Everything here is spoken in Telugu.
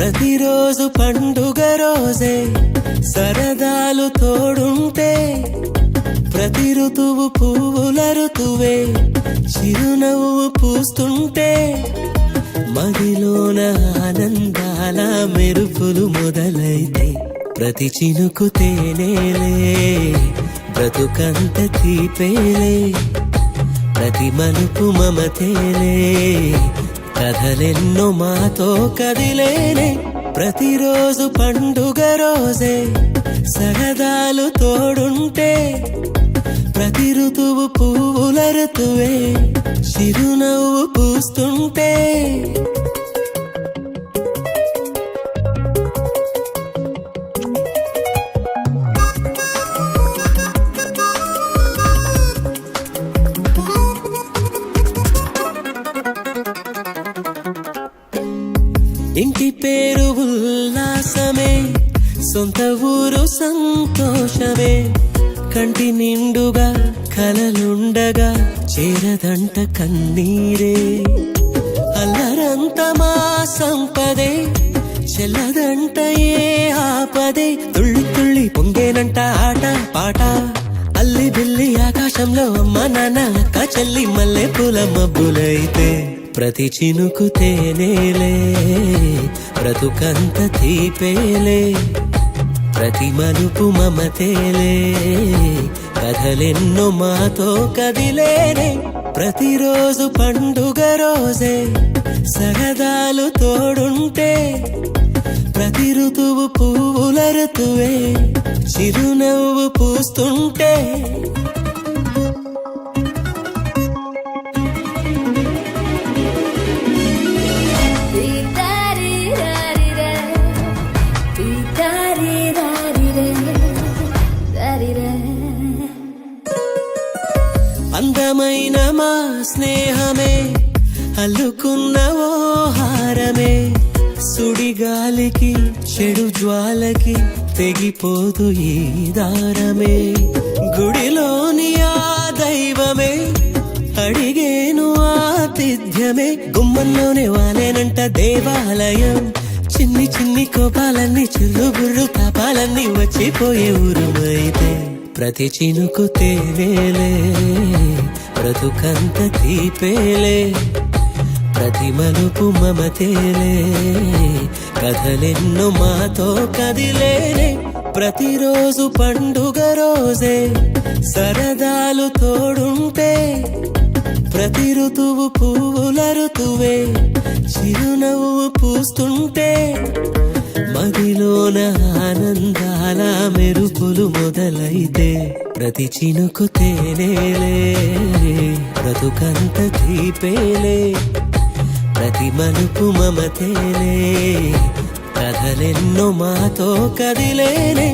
ప్రతిరోజు పండుగ రోజే సరదాలు తోడుంటే ప్రతి ఋతువు పువ్వుల ఋతువే చిరునవ్వు పూస్తుంటే మదిలోన ఆనందాల మెరుపులు మొదలైతే ప్రతి చినుకు తేనేలే బ్రతుకంత తీపేలే ప్రతి మలుపు మమతేలే కథలెన్నో మాతో కదిలేనే ప్రతిరోజు పండుగ రోజే సరదాలు తోడుంటే ప్రతి ఋతువు పువ్వుల ఋతువే చిరునవ్వు పూస్తుంటే ఇంటి పేరు ఉల్లాసమే సొంత ఊరు సంతోషమే కంటి నిండుగా కలలుండగా చేరదంట కన్నీరే అల్లరంత మా సంపదే చెల్లదంట ఏ ఆపదే తుళ్ళి తుళ్ళి పొంగేనంట ఆట పాట అల్లి బిల్లి ఆకాశంలో అమ్మ నాన్న అక్క చెల్లి మల్లె పూల మబ్బులైతే ప్రతి చినుకు తేనేలే బ్రతుకంత తీపేలే ప్రతి మలుపు మమతేలే కథలెన్నో మాతో కదిలేనే ప్రతిరోజు పండుగ రోజే సరదాలు తోడుంటే ప్రతి ఋతువు పువ్వుల ఋతువే చిరునవ్వు పూస్తుంటే అందమైన మా స్నేహమే అల్లుకున్న ఓ హారమే సుడిగాలికి చెడు జ్వాలకి తెగిపోదు ఈ దారమే గుడిలోని ఆ దైవమే అడిగేను ఆతిథ్యమే గుమ్మంలోనే వాలేనంట దేవాలయం చిన్ని చిన్ని కోపాలన్నీ చిల్లుబుర్రు తాపాలన్నీ వచ్చిపోయే ఊరుమైతే ప్రతి చినుకు తేనేలే బ్రతుకంత తీపేలే ప్రతి మలుపు మమతేలే కథలెన్నో మాతో కదిలేనే ప్రతిరోజు పండుగ రోజే సరదాలు తోడుంటే ప్రతి ఋతువు పువ్వుల ఋతువే చిరునవ్వు పూస్తుంటే మదిలోన ఆనందాల మెరుపులు మొదలైతే ప్రతి చినుకు తేనేలే బ్రతుకంత తీపేలే ప్రతి మలుపు మమతేలే కథలెన్నో మాతో కదిలేనే